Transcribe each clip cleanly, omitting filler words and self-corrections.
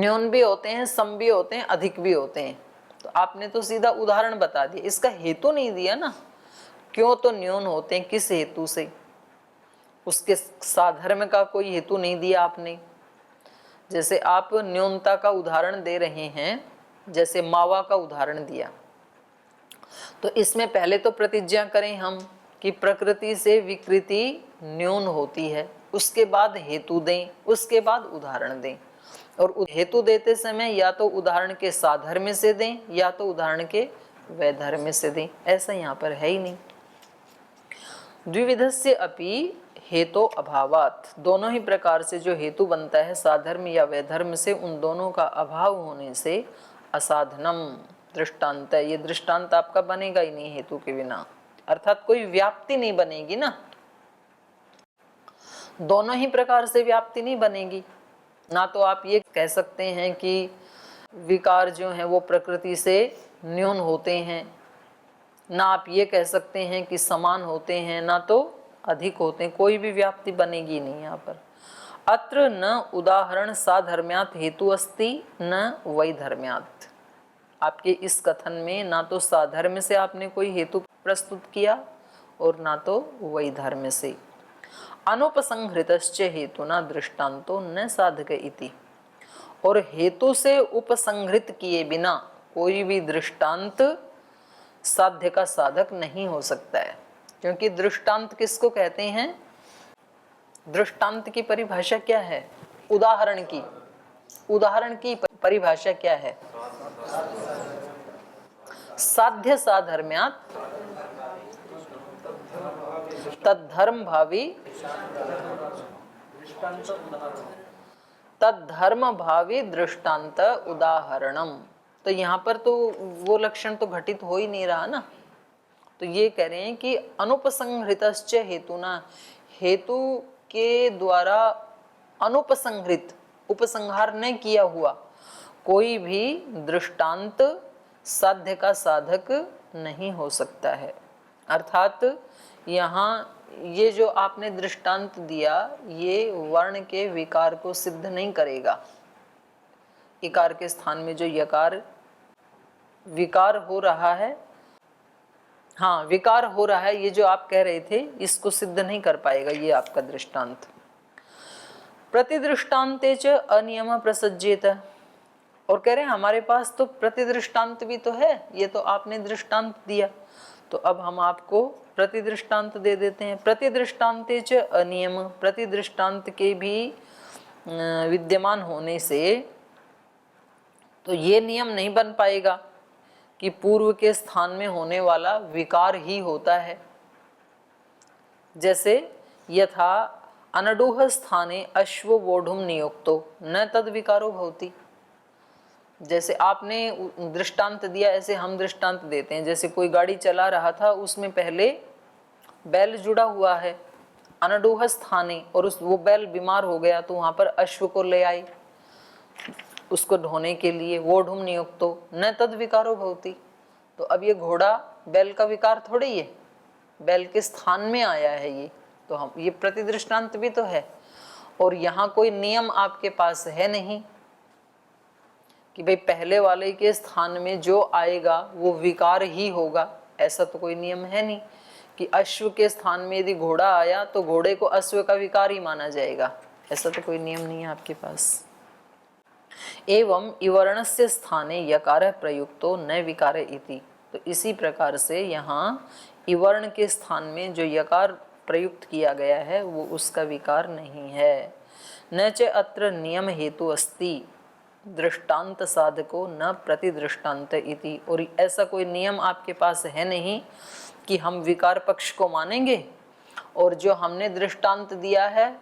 न्यून भी होते हैं, सम भी होते हैं, अधिक भी होते हैं। तो आपने तो सीधा उदाहरण बता दिया, इसका हेतु नहीं दिया ना, क्यों तो न्यून होते हैं, किस हेतु से, उसके साधर्म का कोई हेतु नहीं दिया आपने। जैसे आप न्यूनता का उदाहरण दे रहे हैं, जैसे मावा का उदाहरण दिया, तो इसमें पहले तो प्रतिज्ञा करें हम कि प्रकृति से विकृति न्यून होती है, उसके बाद हेतु दें, उसके बाद उदाहरण दें। और हेतु देते समय या तो उदाहरण के साधर्म से दें या तो उदाहरण के वैधर्म से दें, ऐसा यहाँ पर है ही नहीं। द्विविधस्य अपि हेतु अभावात, दोनों ही प्रकार से जो हेतु बनता है साधर्म या वैधर्म से, उन दोनों का अभाव होने से असाधनम दृष्टांत है, ये दृष्टांत आपका बनेगा ही नहीं हेतु के बिना, अर्थात कोई व्याप्ति नहीं बनेगी ना, दोनों ही प्रकार से व्याप्ति नहीं बनेगी। ना तो आप ये कह सकते हैं कि विकार जो हैं वो प्रकृति से न्यून होते हैं, ना आप ये कह सकते हैं कि समान होते हैं, ना तो अधिक होते हैं, कोई भी व्याप्ति बनेगी नहीं यहाँ पर। अत्र न उदाहरण साधर्म्यात् हेतु अस्ति न वैधर्म्यात्, आपके इस कथन में ना तो साधर्म से आपने कोई हेतु प्रस्तुत किया और ना तो वैधर्म से। अनुपसंहृतश्च हेतुना दृष्टांतो न साधक इति, और हेतु से उपसंहृत किए बिना कोई भी दृष्टांत साध्य का साधक नहीं हो सकता है। क्योंकि दृष्टांत किसको कहते हैं? दृष्टांत की परिभाषा क्या है? उदाहरण की, उदाहरण की परिभाषा क्या है? साध्य साधर्म्यात् तद्धर्म भावी, तद्धर्म भावी दृष्टांत उदाहरणम। तो यहाँ पर तो वो लक्षण तो घटित हो ही नहीं रहा ना। तो ये कह रहे हैं कि अनुपसंहृतश्च हेतुना, हेतु के द्वारा अनुपसंहृत, उपसंहार न किया हुआ कोई भी दृष्टांत साध्य का साधक नहीं हो सकता है। अर्थात यहाँ ये जो आपने दृष्टांत दिया ये वर्ण के विकार को सिद्ध नहीं करेगा। इकार के स्थान में जो यकार विकार हो रहा है, हाँ विकार हो रहा है, ये जो आप कह रहे थे इसको सिद्ध नहीं कर पाएगा ये आपका दृष्टांत। प्रतिदृष्टान्ते च अनियम प्रसज्येत, और कह रहे हैं हमारे पास तो प्रतिदृष्टांत भी तो है, ये तो आपने दृष्टांत दिया तो अब हम आपको प्रतिदृष्टांत दे देते हैं। प्रतिदृष्टान्ते च अनियम, प्रतिदृष्टांत के भी विद्यमान होने से तो ये नियम नहीं बन पाएगा कि पूर्व के स्थान में होने वाला विकार ही होता है। जैसे यथा अनडूह स्थाने अश्व वोढुम नियुक्तो न तद विकारो भवति, जैसे आपने दृष्टांत दिया ऐसे हम दृष्टांत देते हैं। जैसे कोई गाड़ी चला रहा था, उसमें पहले बैल जुड़ा हुआ है अनडूह स्थाने, और वो बैल बीमार हो गया तो वहां पर अश्व को ले आई उसको ढोने के लिए, वोढुम नियुक्तो न तद विकारो भवति। तो अब ये घोड़ा बैल का विकार थोड़ी है, बैल के स्थान में आया है ये, तो हम ये प्रतिदृष्टांत भी तो है। और यहाँ कोई नियम आपके पास है नहीं कि भाई पहले वाले के स्थान में जो आएगा वो विकार ही होगा, ऐसा तो कोई नियम है नहीं कि अश्व के स्थान में यदि घोड़ा आया तो घोड़े को अश्व का विकार ही माना जाएगा, ऐसा तो कोई नियम नहीं है आपके पास। एवं इवर्णस्य स्थाने यकार प्रयुक्तो न विकार इति, तो इसी प्रकार से यहाँ इवर्ण के स्थान में जो यकार प्रयुक्त किया गया है वो उसका विकार नहीं है। न च अत्र नियम हेतु अस्ति दृष्टांत साधको न प्रतिदृष्टांत इति, और ऐसा कोई नियम आपके पास है नहीं कि हम विकार पक्ष को मानेंगे और जो हमने दृष्टांत दिया है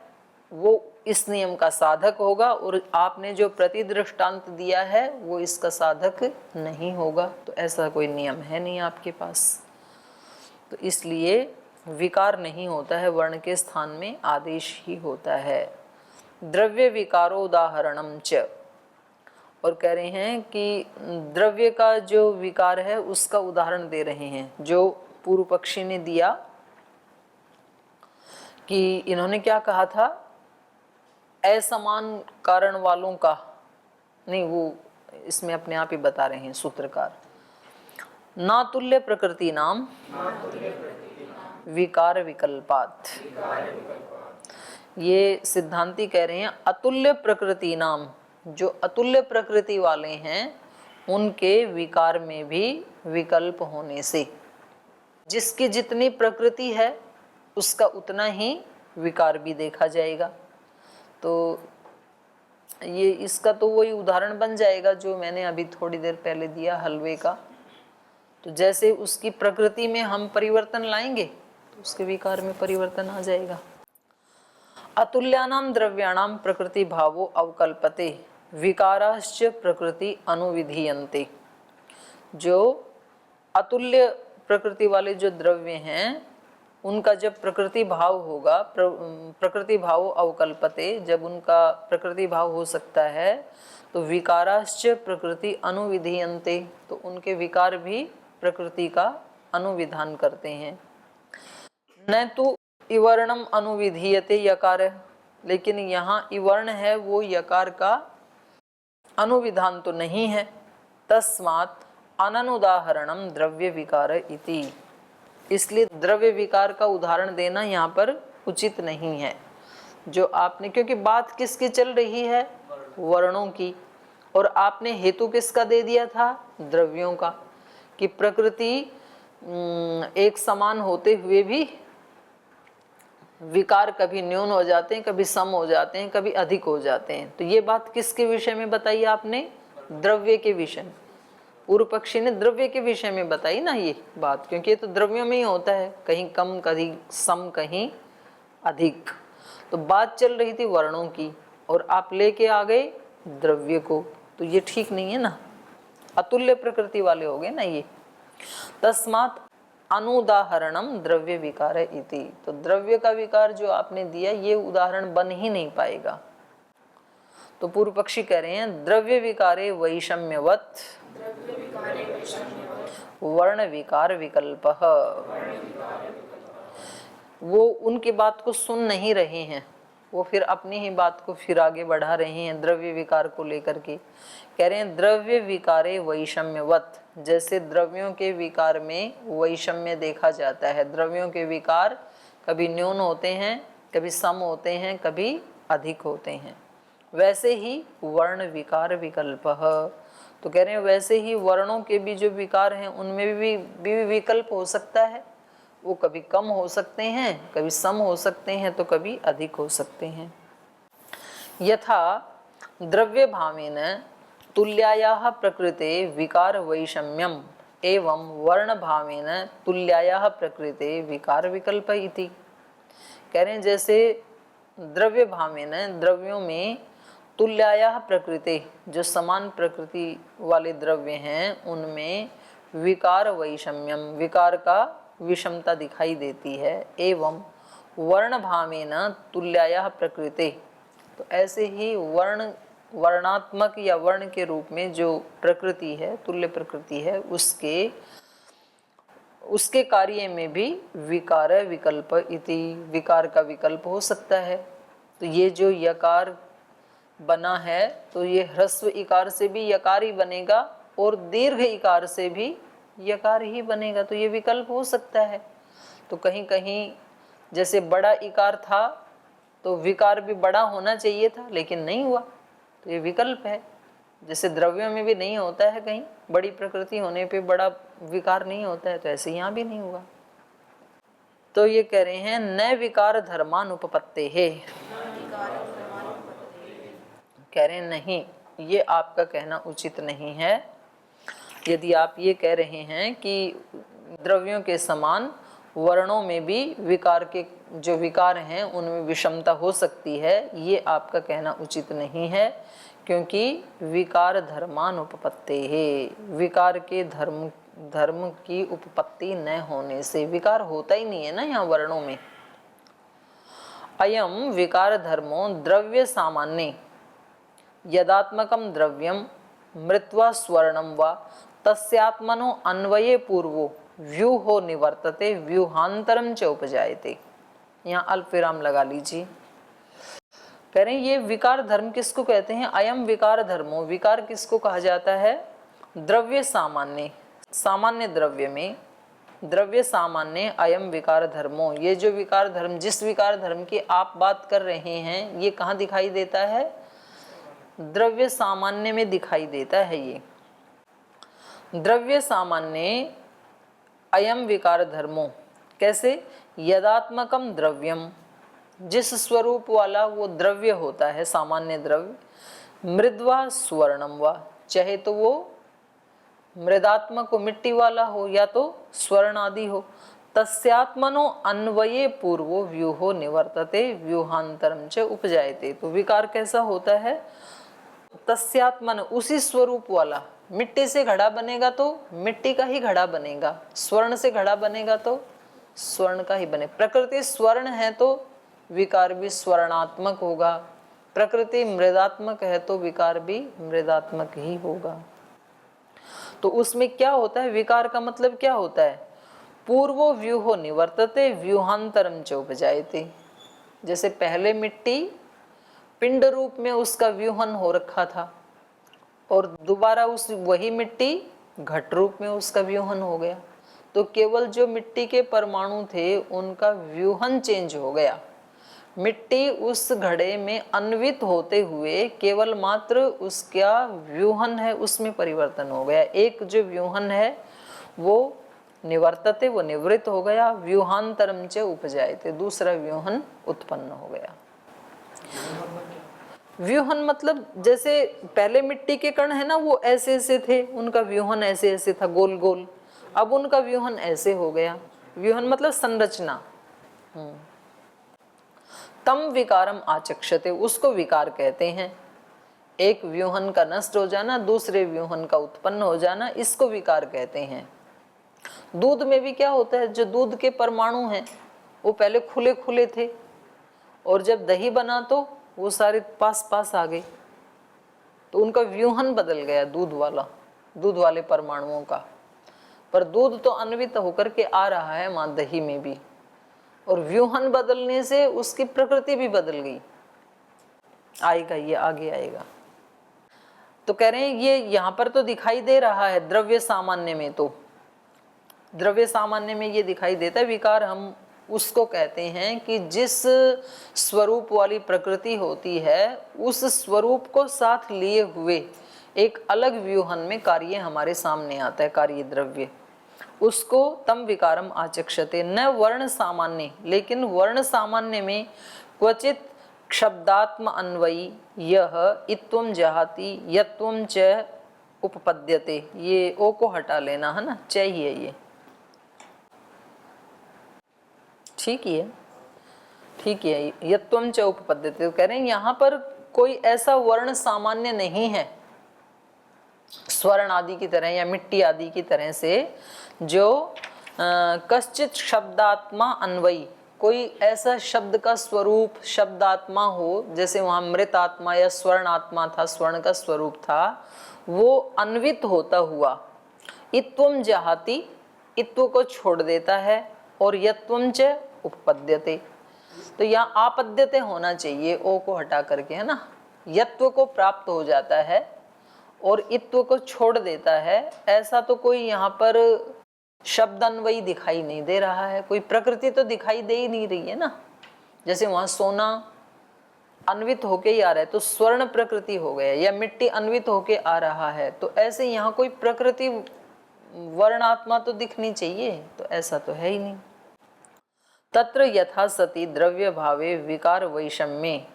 वो इस नियम का साधक होगा और आपने जो प्रतिदृष्टांत दिया है वो इसका साधक नहीं होगा। तो ऐसा कोई नियम है नहीं आपके पास, तो इसलिए विकार नहीं होता है, वर्ण के स्थान में आदेश ही होता है। द्रव्य विकारो उदाहरणम च, और कह रहे हैं कि द्रव्य का जो विकार है उसका उदाहरण दे रहे हैं। जो पूर्व पक्षी ने दिया कि इन्होंने क्या कहा था, असमान कारण वालों का नहीं, वो इसमें अपने आप ही बता रहे हैं सूत्रकार। ना तुल्य प्रकृति नाम विकार विकल्पात। ये सिद्धांती कह रहे हैं अतुल्य प्रकृति नाम, जो अतुल्य प्रकृति वाले हैं उनके विकार में भी विकल्प होने से, जिसकी जितनी प्रकृति है उसका उतना ही विकार भी देखा जाएगा। तो ये इसका तो वही उदाहरण बन जाएगा जो मैंने अभी थोड़ी देर पहले दिया हलवे का। तो जैसे उसकी प्रकृति में हम परिवर्तन लाएंगे तो उसके विकार में परिवर्तन आ जाएगा। अतुल्यानाम द्रव्याणाम प्रकृति भावो अवकल्पते विकाराश्च प्रकृति अनुविधीयन्ते। जो अतुल्य प्रकृति वाले जो द्रव्य हैं उनका जब प्रकृति भाव होगा, प्रकृति भाव अवकल्पते, जब उनका प्रकृति भाव हो सकता है तो विकाराश्च प्रकृति अनुविधीयन्ते, तो उनके विकार भी प्रकृति का अनुविधान करते हैं। न तो इवर्णम अनुविधीयते यकार, लेकिन यहाँ इवर्ण है वो यकार का अनुविधान तो नहीं है। तस्मात् अननुदाहरणम द्रव्य विकार इति, इसलिए द्रव्य विकार का उदाहरण देना यहाँ पर उचित नहीं है। जो आपने, क्योंकि बात किसकी चल रही है, वर्णों की, और आपने हेतु किसका दे दिया था, द्रव्यों का, कि प्रकृति एक समान होते हुए भी विकार कभी न्यून हो जाते हैं, कभी सम हो जाते हैं, कभी अधिक हो जाते हैं। तो ये बात किसके विषय में बताई आपने, द्रव्य के विषय में। पूर्व पक्षी ने द्रव्य के विषय में बताई ना ये बात, क्योंकि ये तो द्रव्यों में ही होता है, कहीं कम कहीं सम कहीं अधिक। तो बात चल रही थी वर्णों की और आप लेके आ गए द्रव्य को, तो ये ठीक नहीं है ना, अतुल्य प्रकृति वाले हो गए ना ये। तस्मात् अनुदाहरणम द्रव्य विकार इति, तो द्रव्य का विकार जो आपने दिया ये उदाहरण बन ही नहीं पाएगा। तो पूर्व पक्षी कह रहे हैं द्रव्य विकारे वैषम्यवत वर्ण विकार विकल्पः। वो उनकी बात को सुन नहीं रहे हैं, वो फिर अपनी ही बात को फिर आगे बढ़ा रहे हैं द्रव्य विकार को लेकर के। कह रहे हैं द्रव्य विकारे वैषम्यवत, जैसे द्रव्यों के विकार में वैषम्य देखा जाता है, द्रव्यों के विकार कभी न्यून होते हैं, कभी सम होते हैं, कभी अधिक होते हैं, वैसे ही वर्ण विकार विकल्पः। तो कह रहे हैं वैसे ही वर्णों के भी जो विकार हैं उनमें भी विकल्प हो सकता है, वो कभी कम हो सकते हैं, कभी सम हो सकते हैं, तो कभी अधिक हो सकते हैं। यथा द्रव्य भावेन तुल्यायाः प्रकृते विकार वैषम्यम एवं वर्ण भावेन तुल्यायाः प्रकृते विकार विकल्प इति। कह रहे हैं जैसे द्रव्य भावेन, द्रव्यों में, तुल्यायाः प्रकृति, जो समान प्रकृति वाले द्रव्य हैं उनमें विकार वैषम्यम, विकार का विषमता दिखाई देती है। एवं वर्ण भावेन तुल्यायाः प्रकृति, तो ऐसे ही वर्णात्मक या वर्ण के रूप में जो प्रकृति है, तुल्य प्रकृति है, उसके कार्य में भी विकार विकल्प इति, विकार का विकल्प हो सकता है। तो ये जो यकार बना है तो ये ह्रस्व इकार से भी यकार ही बनेगा और दीर्घ इकार से भी यकार ही बनेगा, तो ये विकल्प हो सकता है। तो कहीं कहीं जैसे बड़ा इकार था तो विकार भी बड़ा होना चाहिए था लेकिन नहीं हुआ, तो ये विकल्प है। जैसे द्रव्यों में भी नहीं होता है, कहीं बड़ी प्रकृति होने पे बड़ा विकार नहीं होता है, तो ऐसे यहाँ भी नहीं हुआ। तो ये कह रहे हैं न विकार धर्मानुपपत्ते है, कह रहे हैं नहीं, ये आपका कहना उचित नहीं है। यदि आप ये कह रहे हैं कि द्रव्यों के समान वर्णों में भी विकार के जो विकार हैं उनमें विषमता हो सकती है, ये आपका कहना उचित नहीं है, क्योंकि विकार धर्मानुपपत्ते है, विकार के धर्म की उपपत्ति न होने से, विकार होता ही नहीं है ना यहाँ वर्णों में। अयम विकार धर्मो द्रव्य सामान्य यदात्मकम द्रव्यम मृत्वा स्वर्णम वा तस्यात्मनो अन्वये पूर्वो व्यूहो निवर्तते व्यूहांतरम च उपजायते। यहाँ अल्प विराम लगा लीजिए। कह रहे हैं ये विकार धर्म किसको कहते हैं? अयम विकार धर्मो। विकार किसको कहा जाता है? द्रव्य सामान्य, सामान्य द्रव्य में, द्रव्य सामान्य अयम विकार धर्मो। ये जो विकार धर्म, जिस विकार धर्म की आप बात कर रहे हैं, ये कहाँ दिखाई देता है? द्रव्य सामान्य में दिखाई देता है। ये द्रव्य सामान्य अयम विकार धर्मो। कैसे? यदात्मकम द्रव्यम, जिस स्वरूप वाला वो द्रव्य होता है, सामान्य द्रव्य, मृद्वा स्वर्णम वा, चाहे तो वो मृदात्मक हो, मिट्टी वाला हो, या तो स्वर्ण आदि हो, तस्यात्मनो अन्वये पूर्वो व्यूहो निवर्तते व्यूहांतरम च उपजायते। तो विकार कैसा होता है? तस्यात्मन, उसी स्वरूप वाला। मिट्टी से घड़ा बनेगा तो मिट्टी का ही घड़ा बनेगा, स्वर्ण से घड़ा बनेगा तो स्वर्ण का ही बने। प्रकृति स्वर्ण है तो विकार भी स्वर्णात्मक होगा, प्रकृति मृदात्मक है तो विकार भी मृदात्मक ही होगा। तो उसमें क्या होता है? विकार का मतलब क्या होता है? पूर्वो व्यूहो निवर्तते व्यूहांतरम च उपजायते। जैसे पहले मिट्टी पिंड रूप में उसका व्यूहन हो रखा था और दोबारा उस वही मिट्टी घट रूप में उसका व्यूहन हो गया, तो केवल जो मिट्टी के परमाणु थे उनका व्यूहन चेंज हो गया। मिट्टी उस घड़े में अन्वित होते हुए केवल मात्र उसका व्यूहन है उसमें परिवर्तन हो गया। एक जो व्यूहन है वो निवर्तते, वो निवृत्त हो गया, व्यूहांतरम च उपजायते, दूसरा व्यूहन उत्पन्न हो गया। व्यूहन मतलब जैसे पहले मिट्टी के कण है ना, वो ऐसे ऐसे थे, उनका व्यूहन ऐसे ऐसे था, गोल गोल, अब उनका व्यूहन ऐसे हो गया। व्यूहन मतलब संरचना। तम विकारम आचक्षते, उसको विकार कहते हैं। एक व्यूहन का नष्ट हो जाना, दूसरे व्यूहन का उत्पन्न हो जाना, इसको विकार कहते हैं। दूध में भी क्या होता है? जो दूध के परमाणु हैं वो पहले खुले खुले थे और जब दही बना तो वो सारे पास पास आ गए, तो उनका व्यूहन बदल गया, दूध वाले परमाणुओं का। पर दूध तो अन्वित होकर के आ रहा है मां दही में भी, और व्यूहन बदलने से उसकी प्रकृति भी बदल गई। आएगा, ये आगे आएगा। तो कह रहे हैं ये यहाँ पर तो दिखाई दे रहा है द्रव्य सामान्य में, तो द्रव्य सामान्य में ये दिखाई देता है। विकार हम उसको कहते हैं कि जिस स्वरूप वाली प्रकृति होती है उस स्वरूप को साथ लिए हुए एक अलग व्यूहन में कार्य हमारे सामने आता है, कार्य द्रव्य, उसको तम विकारम आचक्षते। न वर्ण सामान्य, लेकिन वर्ण सामान्य में क्वचित शब्दात्म अन्वयी यह इत्वम जहाति यत्वम च उपपद्यते। ये ओ को हटा लेना है ना, चाहिए ये, ठीक है, ठीक है। यत्वम च उपपद्यते, तो कह रहे हैं यहाँ पर कोई ऐसा वर्ण सामान्य नहीं है स्वर्ण आदि की तरह या मिट्टी आदि की तरह से, जो कश्चित शब्दात्मा अन्वयी, कोई ऐसा शब्द का स्वरूप शब्दात्मा हो, जैसे वहां मृत आत्मा या स्वर्ण आत्मा था, स्वर्ण का स्वरूप था, वो अन्वित होता हुआ इत्वम जहाति, इत्व को छोड़ देता है, और यत्वम च उपपद्यते। तो यहाँ आपद्यते होना चाहिए, ओ को हटा करके, है ना। यत्व को प्राप्त हो जाता है और इत्व को छोड़ देता है, ऐसा तो कोई यहाँ पर शब्द अन्वयी दिखाई नहीं दे रहा है। कोई प्रकृति तो दिखाई दे ही नहीं रही है ना। जैसे वहां सोना अन्वित होके ही आ रहा है तो स्वर्ण प्रकृति हो गया, या मिट्टी अन्वित होके आ रहा है, तो ऐसे यहाँ कोई प्रकृति वर्णात्मा तो दिखनी चाहिए, तो ऐसा तो है ही नहीं। तत्र यथा सति द्रव्य भावे विकार वैषम्ये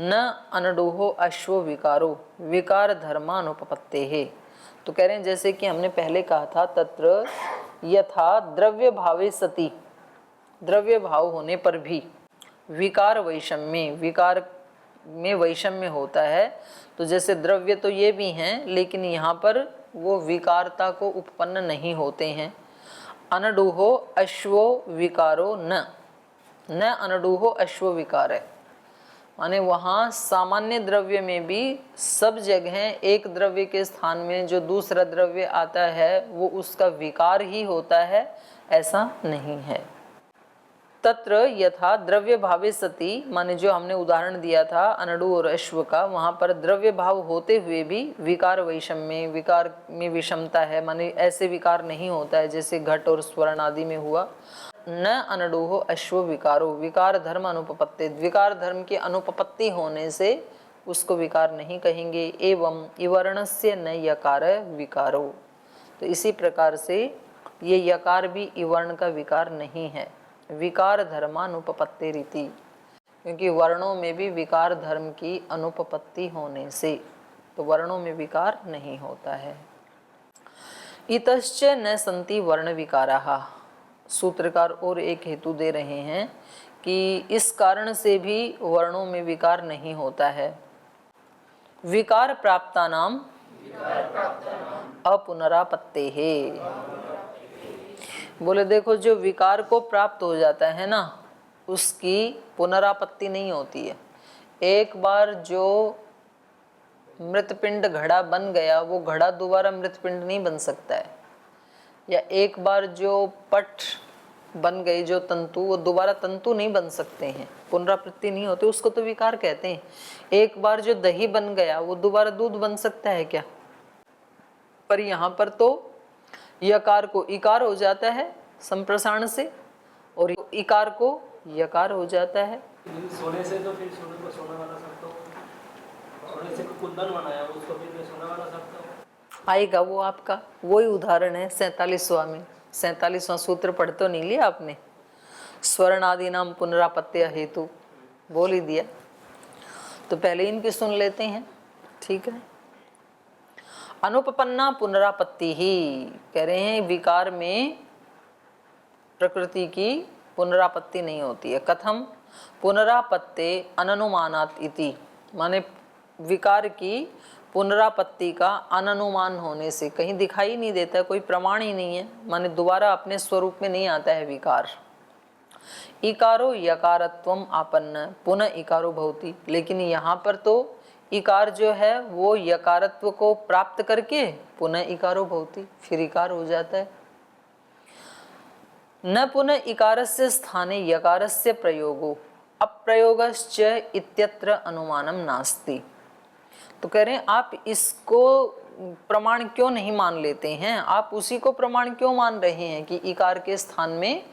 न अनडुहो अश्व विकारो विकार धर्मानुपपत्ते है। तो कह रहे हैं जैसे कि हमने पहले कहा था, तत्र यथा द्रव्य भावे सति, द्रव्य भाव होने पर भी विकार वैषम्य, विकार में वैषम्य होता है। तो जैसे द्रव्य तो ये भी हैं, लेकिन यहाँ पर वो विकारता को उत्पन्न नहीं होते हैं। अनडुहो अश्वो विकारो न अनडुहो अश्व विकार है, माने वहाँ सामान्य द्रव्य में भी सब जगह एक द्रव्य के स्थान में जो दूसरा द्रव्य आता है वो उसका विकार ही होता है, ऐसा नहीं है। तत्र यथा द्रव्य भावे सति, माने जो हमने उदाहरण दिया था अनडु और अश्व का, वहां पर द्रव्य भाव होते हुए भी विकार वैषम्य, विकार में विषमता है, माने ऐसे विकार नहीं होता है जैसे घट और स्वर्ण आदि में हुआ। न अनडुहो अश्व विकारो, विकार धर्म अनुपपत्ति, विकार धर्म की अनुपपत्ति होने से उसको विकार नहीं कहेंगे। एवं इवर्णस्य न यकार विकारो, तो इसी प्रकार से ये यकार भी इवर्ण का विकार नहीं है। विकार धर्मानुपपत्ति रीति, क्योंकि वर्णों में भी विकार धर्म की अनुपपत्ति होने से, तो वर्णों में विकार नहीं होता है। इतश्च न संति वर्ण विकाराः, सूत्रकार और एक हेतु दे रहे हैं कि इस कारण से भी वर्णों में विकार नहीं होता है। विकार प्राप्तानाम अपुनरापत्तेः, बोले देखो जो विकार को प्राप्त हो जाता है ना, उसकी पुनरापत्ति नहीं होती है। एक बार जो मृतपिंड घड़ा बन गया, वो घड़ा दोबारा मृतपिंड नहीं बन सकता है। या एक बार जो पट बन गई, जो तंतु, वो दोबारा तंतु नहीं बन सकते हैं, पुनरावृत्ति नहीं होती, उसको तो विकार कहते हैं। एक बार जो दही बन गया, वो दोबारा दूध बन सकता है क्या? पर यहाँ पर तो यकार को इकार हो जाता है संप्रसारण से, और इकार को यकार हो जाता है। सोने से तो फिर सोने को सोना बना सकता हूँ, सोने से कुंदन बनाया उसको फिर मैं सोना बना सकता हूँ। आएगा वो आपका, वही उदाहरण है 47वां में। 47वां सूत्र पढ़ तो नहीं लिया आपने? स्वर्ण आदि नाम पुनरापत्ति हेतु बोल ही दिया, तो पहले इनकी सुन लेते हैं, ठीक है। अनुपपन्ना पुनरापत्ति ही, कह रहे हैं विकार में प्रकृति की पुनरापत्ति नहीं होती है। कथम पुनरापत्ते अननुमानात इति, माने विकार की पुनरापत्ति का अननुमान होने से, कहीं दिखाई नहीं देता, कोई प्रमाण ही नहीं है, माने दोबारा अपने स्वरूप में नहीं आता है विकार। इकारो यकारत्वम आपन्न पुनः इकारो भवति, लेकिन यहाँ पर तो इकार जो है वो यकारत्व को प्राप्त करके पुनः इकारो भवति, फिर इकार हो जाता है। न पुनः इकारस्य स्थाने यकारस्य प्रयोगो अप्रयोगश्च इत्यत्र अनुमानम नास्ति। तो कह रहे हैं आप इसको प्रमाण क्यों नहीं मान लेते हैं, आप उसी को प्रमाण क्यों मान रहे हैं कि इकार के स्थान में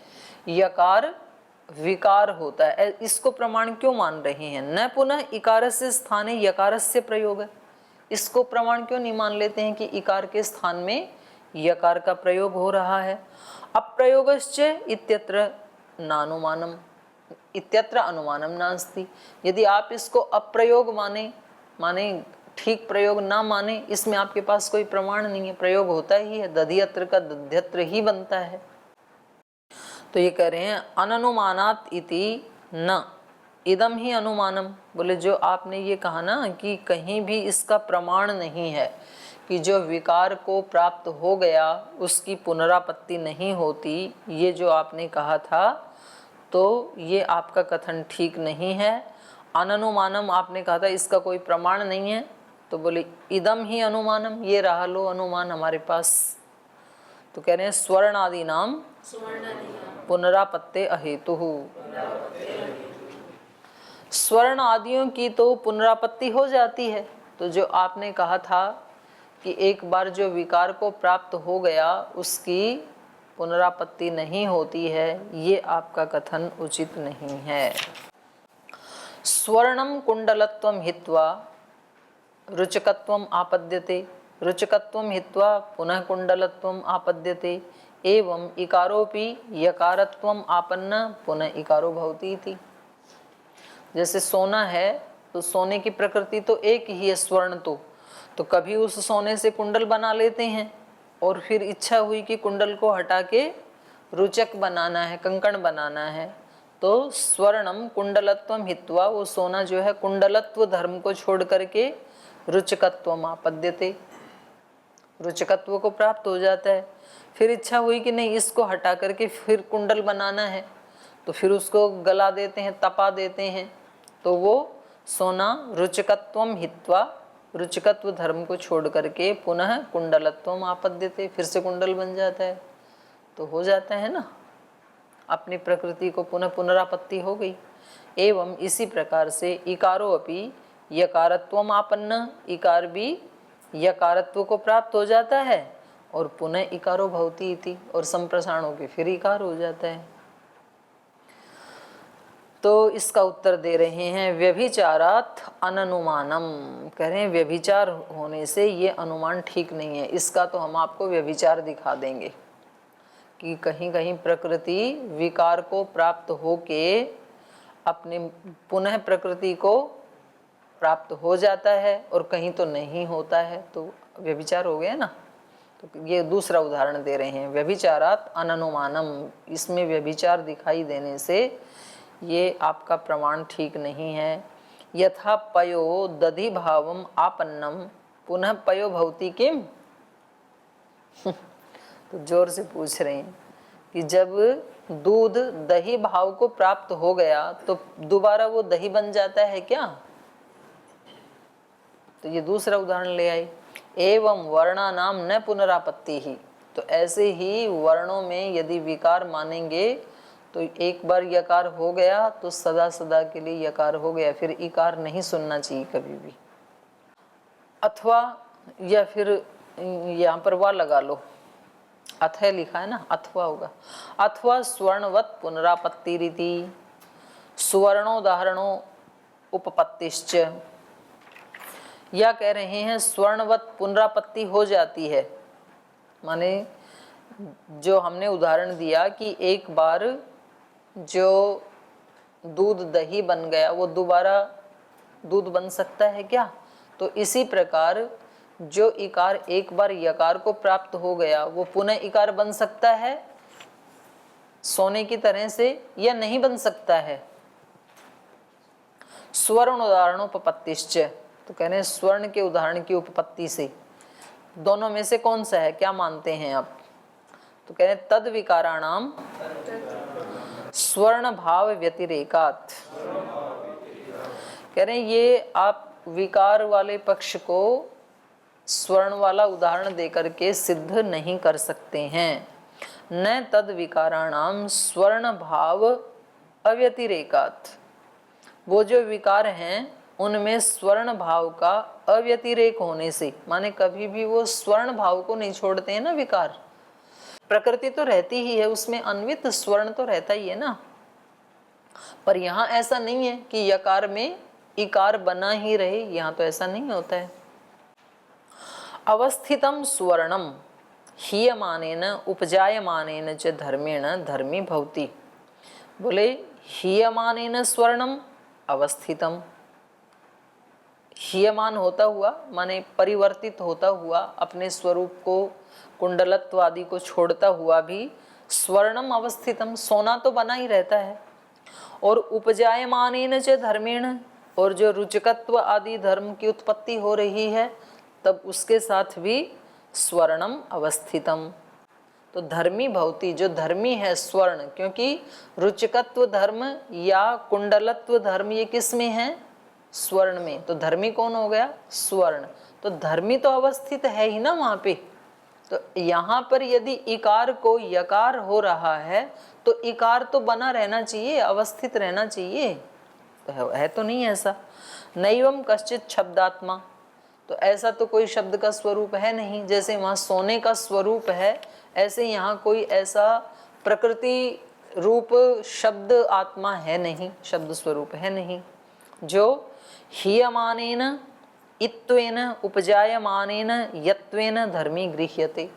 यकार विकार होता है, इसको प्रमाण क्यों मान रहे हैं? न पुनः इकारस्य स्थाने यकारस्य प्रयोग, इसको प्रमाण क्यों नहीं मान लेते हैं कि इकार के स्थान में यकार का प्रयोग हो रहा है। अप्रयोगश्च इत्यत्र नानुमानम, इत्यत्र अनुमानम नास्ति, यदि आप इसको अप्रयोग माने ठीक प्रयोग ना माने, इसमें आपके पास कोई प्रमाण नहीं है, प्रयोग होता ही है, दध्यत्र का दध्यत्र ही बनता है। तो ये कह रहे हैं अननुमानात इति न इदम ही अनुमानम, बोले जो आपने ये कहा ना कि कहीं भी इसका प्रमाण नहीं है कि जो विकार को प्राप्त हो गया उसकी पुनरापत्ति नहीं होती, ये जो आपने कहा था, तो ये आपका कथन ठीक नहीं है। अननुमानम आपने कहा था, इसका कोई प्रमाण नहीं है, तो बोले इदम ही अनुमानम, ये रहा लो अनुमान हमारे पास। तो कह रहे हैं स्वर्ण आदि नाम पुनरापत्ति अहेतु, स्वर्ण आदियों की तो पुनरापत्ति हो जाती है। तो जो आपने कहा था कि एक बार जो विकार को प्राप्त हो गया उसकी पुनरापत्ति नहीं होती है, ये आपका कथन उचित नहीं है। स्वर्णम कुंडलत्वम हित्वा रुचकत्वम आपद्यते, रुचकत्वम हित्वा पुनः कुंडलत्वम आपद्यते, एवं इकारोपि यकारत्वम आपन्न पुनः इकारो भवति इति। जैसे सोना है तो सोने की प्रकृति तो एक ही है, स्वर्ण तो कभी उस सोने से कुंडल बना लेते हैं, और फिर इच्छा हुई कि कुंडल को हटा के रुचक बनाना है, कंकण बनाना है, तो स्वर्णम कुंडलत्वम हित्वा, वो सोना जो है कुंडलत्व धर्म को छोड़ करके रुचकत्वम आपद्यते, रुचकत्व को प्राप्त हो जाता है। फिर इच्छा हुई कि नहीं इसको हटा करके फिर कुंडल बनाना है, तो फिर उसको गला देते हैं, तपा देते हैं, तो वो सोना रुचकत्वम हित्वा, रुचकत्व धर्म को छोड़ करके पुनः कुंडलत्वम आपद्यते, फिर से कुंडल बन जाता है, तो हो जाता है ना। अपनी प्रकृति को पुनः पुनरापत्ति हो गई। एवं इसी प्रकार से इकारो अपि यकारत्वम आपन्न, इकार भी यकारत्व को प्राप्त हो जाता है और पुनः इकारो भवति इति, और संप्रसारण होकर फिर इकार हो जाता है। तो इसका उत्तर दे रहे हैं व्यभिचारात अननुमानम, कह रहे हैं व्यभिचार होने से ये अनुमान ठीक नहीं है। इसका तो हम आपको व्यभिचार दिखा देंगे कि कहीं कहीं प्रकृति विकार को प्राप्त होके अपने पुनः प्रकृति को प्राप्त हो जाता है और कहीं तो नहीं होता है, तो व्यभिचार हो गया ना। तो ये दूसरा उदाहरण दे रहे हैं व्यभिचारात अननुमानम, इसमें व्यभिचार दिखाई देने से ये आपका प्रमाण ठीक नहीं है। यथा पयो दधि भावम आपन्नम पुनः पयो भवति किम तो जोर से पूछ रहे हैं कि जब दूध दही भाव को प्राप्त हो गया तो दोबारा वो दही बन जाता है क्या? तो ये दूसरा उदाहरण ले आई। एवं वर्णा नाम न पुनरापत्ति ही, तो ऐसे ही वर्णों में यदि विकार मानेंगे तो एक बार यकार हो गया तो सदा सदा के लिए यकार हो गया, फिर इकार नहीं सुनना चाहिए कभी भी। अथवा या फिर यहाँ पर वा लगा लो, अथय लिखा है ना, अथवा होगा। अथवा स्वर्णवत पुनरापत्ति रीति सुवर्णोदाहरणों उपपत्तिश्च, या कह रहे हैं स्वर्णवत पुनरापत्ति हो जाती है, माने जो हमने उदाहरण दिया कि एक बार जो दूध दही बन गया वो दोबारा दूध बन सकता है क्या? तो इसी प्रकार जो इकार एक बार यकार को प्राप्त हो गया वो पुनः इकार बन सकता है सोने की तरह से या नहीं बन सकता है? स्वर्ण उदाहरणोपपत्तिश्च, तो कह रहे हैं स्वर्ण के उदाहरण की उपपत्ति से दोनों में से कौन सा है, क्या मानते हैं आप? तो कह रहे हैं तद विकाराणाम स्वर्ण भाव व्यतिरेकात, कह रहे हैं ये आप विकार वाले पक्ष को स्वर्ण वाला उदाहरण देकर के सिद्ध नहीं कर सकते हैं। न तद विकाराणाम स्वर्ण भाव अव्यतिरेकात, वो जो विकार हैं उनमें स्वर्ण भाव का अव्यतिरेक होने से, माने कभी भी वो स्वर्ण भाव को नहीं छोड़ते हैं ना विकार। प्रकृति तो रहती ही है, उसमें अन्वित स्वर्ण तो रहता ही है ना, पर यहाँ ऐसा नहीं है कि यकार में इकार बना ही रहे, यहाँ तो ऐसा नहीं होता है। अवस्थितम स्वर्णम हीयमानेन उपजायमानेन च धर्मेण धर्मी भवति, बोले हीयमानेन स्वर्णम अवस्थितम, हीयमान होता हुआ माने परिवर्तित होता हुआ, अपने स्वरूप को कुंडलत्व आदि को छोड़ता हुआ भी स्वर्णम अवस्थितम, सोना तो बना ही रहता है। और उपजायमानेन च धर्मेण, और जो रुचकत्व आदि धर्म की उत्पत्ति हो रही है तब उसके साथ भी स्वर्णम अवस्थितम, तो धर्मी भवति, जो धर्मी है स्वर्ण, क्योंकि रुचकत्व धर्म या कुंडलत्व धर्म ये किस में है? स्वर्ण में। तो धर्मी कौन हो गया? स्वर्ण। तो धर्मी तो अवस्थित है ही ना वहां पे। तो यहाँ पर यदि इकार को यकार हो रहा है तो इकार तो बना रहना चाहिए, अवस्थित रहना चाहिए, तो है तो नहीं ऐसा। नैवम कश्चित शब्दात्मा, तो ऐसा तो कोई शब्द का स्वरूप है नहीं, जैसे वहाँ सोने का स्वरूप है ऐसे यहाँ कोई ऐसा प्रकृति रूप शब्द आत्मा है नहीं, शब्द स्वरूप है नहीं, जो हीयमानेन इत्वेन उपजायमानेन यत्वेन धर्मी गृह्यते,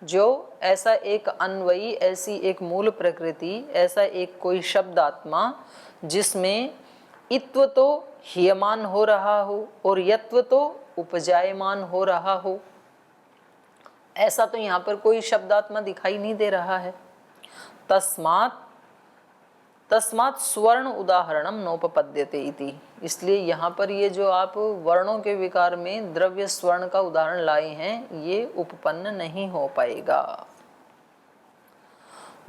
जो ऐसा एक अन्वयी, ऐसी एक मूल प्रकृति, ऐसा एक कोई शब्द आत्मा जिसमें इत्व तो हीयमान हो रहा हो और यत्व तो उपजायमान हो रहा हो, ऐसा तो यहाँ पर कोई शब्दात्मा दिखाई नहीं दे रहा है। तस्मात् स्वर्ण उदाहरणम नोपपद्यते इति, इसलिए यहाँ पर ये जो आप वर्णों के विकार में द्रव्य स्वर्ण का उदाहरण लाए हैं ये उपपन्न नहीं हो पाएगा।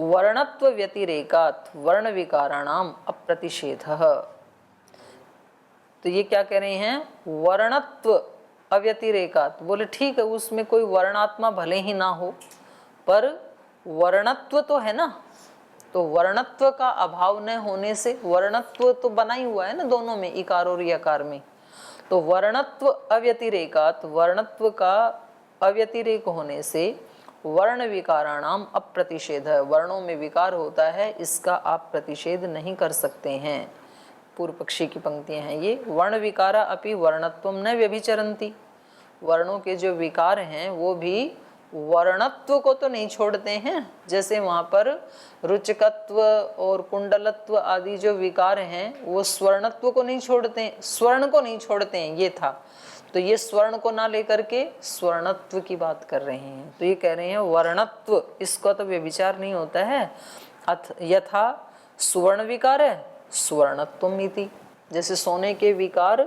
वर्णत्व व्यतिरेकात् वर्ण विकाराणाम अप्रतिषेधः, तो ये क्या कह रहे हैं? वर्णत्व अव्यतिरेकात्, बोले ठीक है उसमें कोई वर्णात्मा भले ही ना हो पर वर्णत्व तो है ना, तो वर्णत्व का अभाव न होने से, वर्णत्व तो बना ही हुआ है ना दोनों में, इकार और यकार में, तो वर्णत्व अव्यतिरेकात, वर्णत्व का अव्यतिरेक होने से वर्ण विकाराणाम अप्रतिषेध, वर्णों में विकार होता है, इसका आप प्रतिषेध नहीं कर सकते हैं। पूर्व पक्षी की पंक्तियां हैं ये। वर्ण विकारा अपि वर्णत्वम न व्यभिचरन्ति, वर्णों के जो विकार हैं वो भी वर्णत्व को तो नहीं छोड़ते हैं। जैसे वहाँ पर रुचकत्व और कुंडलत्व आदि जो विकार हैं वो स्वर्णत्व को नहीं छोड़ते हैं, स्वर्ण को नहीं छोड़ते हैं, ये था। तो ये स्वर्ण को ना लेकर के स्वर्णत्व की बात कर रहे हैं। तो ये कह रहे हैं वर्णत्व, इसका तो व्यभिचार नहीं होता है। अथ यथा सुवर्ण विकार है स्वर्णत्वमिति, जैसे सोने के विकार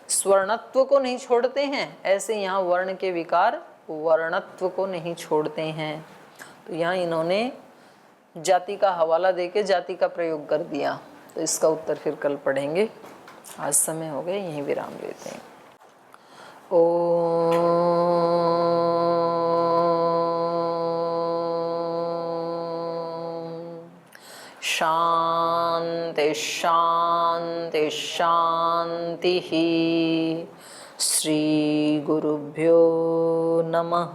स्वर्णत्व को नहीं छोड़ते हैं, ऐसे यहाँ वर्ण के विकार वर्णत्व को नहीं छोड़ते हैं। तो यहाँ इन्होंने जाति का हवाला देके जाति का प्रयोग कर दिया। तो इसका उत्तर फिर कल पढ़ेंगे। आज समय हो गए, यहीं विराम लेते हैं। ओम शांति शांति शांति। श्री गुरुभ्यो नमः।